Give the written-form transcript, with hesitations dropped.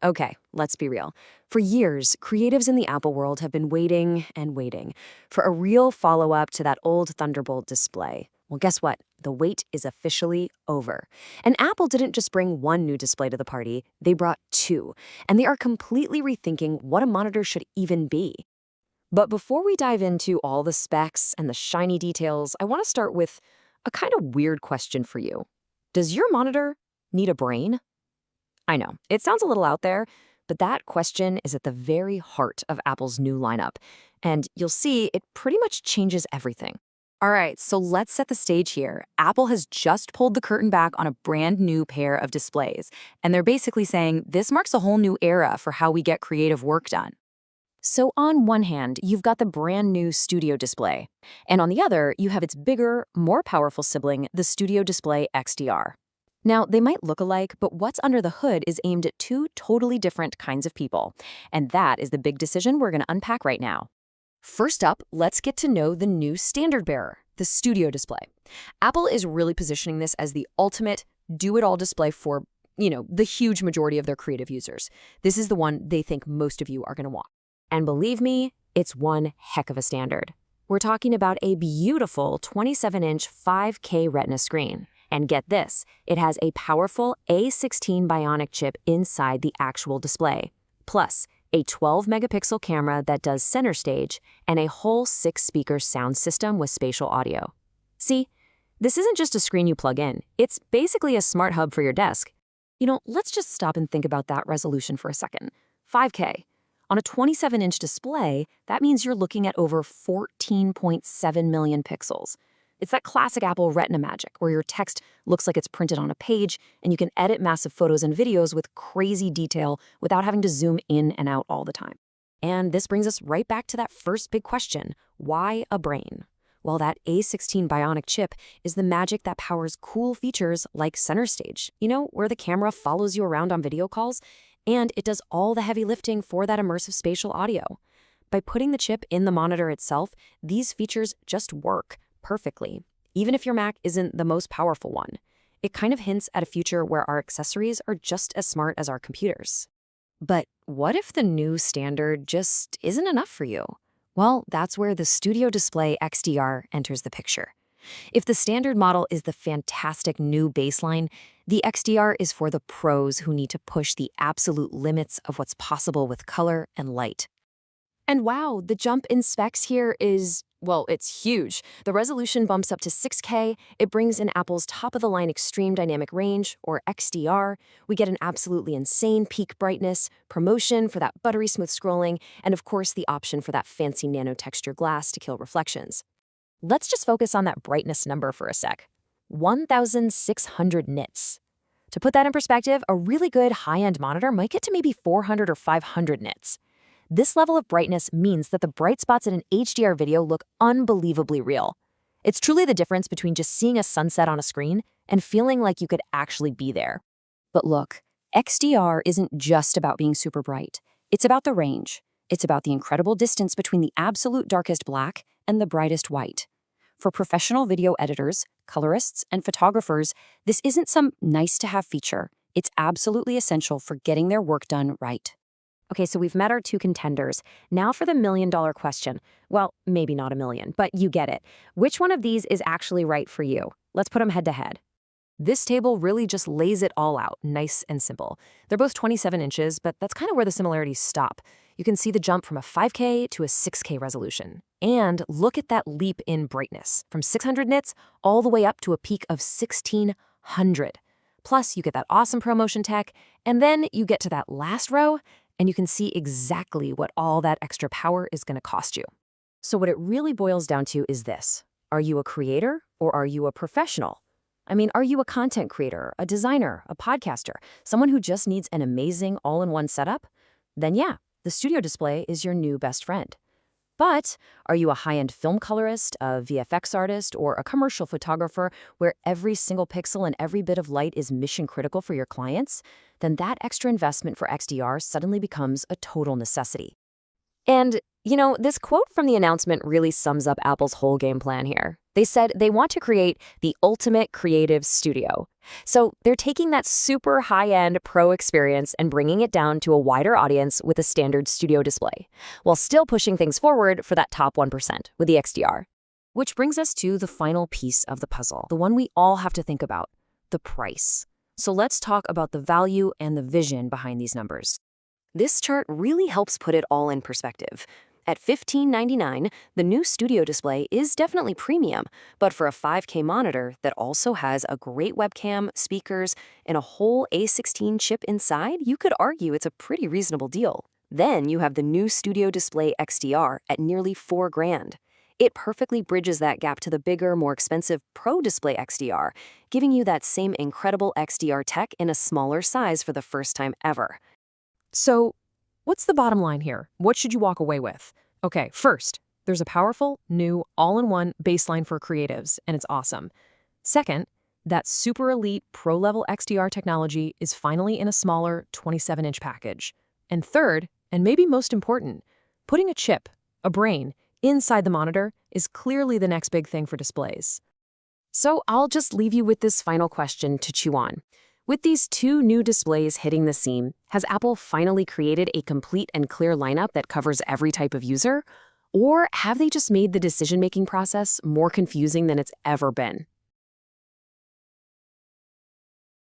Okay, let's be real. For years, creatives in the Apple world have been waiting and waiting for a real follow up to that old Thunderbolt display. Well, guess what? The wait is officially over. And Apple didn't just bring one new display to the party, they brought two. And they are completely rethinking what a monitor should even be. But before we dive into all the specs and the shiny details, I want to start with a kind of weird question for you. Does your monitor need a brain? I know, it sounds a little out there, but that question is at the very heart of Apple's new lineup. And you'll see it pretty much changes everything. All right, so let's set the stage here. Apple has just pulled the curtain back on a brand new pair of displays. And they're basically saying this marks a whole new era for how we get creative work done. So on one hand, you've got the brand new Studio Display. And on the other, you have its bigger, more powerful sibling, the Studio Display XDR. Now, they might look alike, but what's under the hood is aimed at two totally different kinds of people. And that is the big decision we're going to unpack right now. First up, let's get to know the new standard bearer, the Studio Display. Apple is really positioning this as the ultimate do-it-all display for, the huge majority of their creative users. This is the one they think most of you are going to want. And believe me, it's one heck of a standard. We're talking about a beautiful 27-inch 5K Retina screen. And get this, it has a powerful A16 Bionic chip inside the actual display, plus a 12-megapixel camera that does center stage and a whole 6-speaker sound system with spatial audio. See, this isn't just a screen you plug in. It's basically a smart hub for your desk. Let's just stop and think about that resolution for a second. 5K. On a 27-inch display, that means you're looking at over 14.7 million pixels. It's that classic Apple Retina magic, where your text looks like it's printed on a page, and you can edit massive photos and videos with crazy detail without having to zoom in and out all the time. And this brings us right back to that first big question, why a brain? Well, that A16 Bionic chip is the magic that powers cool features like center stage, where the camera follows you around on video calls, and it does all the heavy lifting for that immersive spatial audio. By putting the chip in the monitor itself, these features just work perfectly, even if your Mac isn't the most powerful one. It kind of hints at a future where our accessories are just as smart as our computers. But what if the new standard just isn't enough for you? Well, that's where the Studio Display XDR enters the picture. If the standard model is the fantastic new baseline, the XDR is for the pros who need to push the absolute limits of what's possible with color and light. And wow, the jump in specs here is, it's huge. The resolution bumps up to 6K, it brings in Apple's top-of-the-line Extreme Dynamic Range, or XDR, we get an absolutely insane peak brightness, promotion for that buttery smooth scrolling, and of course the option for that fancy nano-texture glass to kill reflections. Let's just focus on that brightness number for a sec. 1,600 nits. To put that in perspective, a really good high-end monitor might get to maybe 400 or 500 nits. This level of brightness means that the bright spots in an HDR video look unbelievably real. It's truly the difference between just seeing a sunset on a screen and feeling like you could actually be there. But look, XDR isn't just about being super bright. It's about the range. It's about the incredible distance between the absolute darkest black and the brightest white. For professional video editors, colorists, and photographers, this isn't some nice-to-have feature. It's absolutely essential for getting their work done right. Okay, so we've met our two contenders. Now for the million-dollar question. Well, maybe not a million, but you get it. Which one of these is actually right for you? Let's put them head-to-head. This table really just lays it all out, nice and simple. They're both 27 inches, but that's kind of where the similarities stop. You can see the jump from a 5K to a 6K resolution. And look at that leap in brightness, from 600 nits all the way up to a peak of 1,600. Plus, you get that awesome ProMotion tech, and then you get to that last row, and you can see exactly what all that extra power is going to cost you. So what it really boils down to is this. Are you a creator or are you a professional? Are you a content creator, a designer, a podcaster, someone who just needs an amazing all-in-one setup? Then yeah, the Studio Display is your new best friend. But are you a high-end film colorist, a VFX artist, or a commercial photographer where every single pixel and every bit of light is mission critical for your clients? Then that extra investment for XDR suddenly becomes a total necessity. And, this quote from the announcement really sums up Apple's whole game plan here. They said they want to create the ultimate creative studio. So they're taking that super high-end pro experience and bringing it down to a wider audience with a standard studio display, while still pushing things forward for that top 1% with the XDR. Which brings us to the final piece of the puzzle, the one we all have to think about, the price. So let's talk about the value and the vision behind these numbers. This chart really helps put it all in perspective. At $15.99, the new studio display is definitely premium, but for a 5K monitor that also has a great webcam, speakers, and a whole A16 chip inside, you could argue it's a pretty reasonable deal. Then you have the new Studio Display XDR at nearly $4,000. It perfectly bridges that gap to the bigger, more expensive Pro Display XDR, giving you that same incredible XDR tech in a smaller size for the first time ever. So, what's the bottom line here? What should you walk away with? Okay, first, there's a powerful, new, all-in-one baseline for creatives, and it's awesome. Second, that super elite pro-level XDR technology is finally in a smaller 27-inch package. And third, and maybe most important, putting a chip, a brain, inside the monitor is clearly the next big thing for displays. So I'll just leave you with this final question to chew on. With these two new displays hitting the scene, has Apple finally created a complete and clear lineup that covers every type of user? Or have they just made the decision-making process more confusing than it's ever been?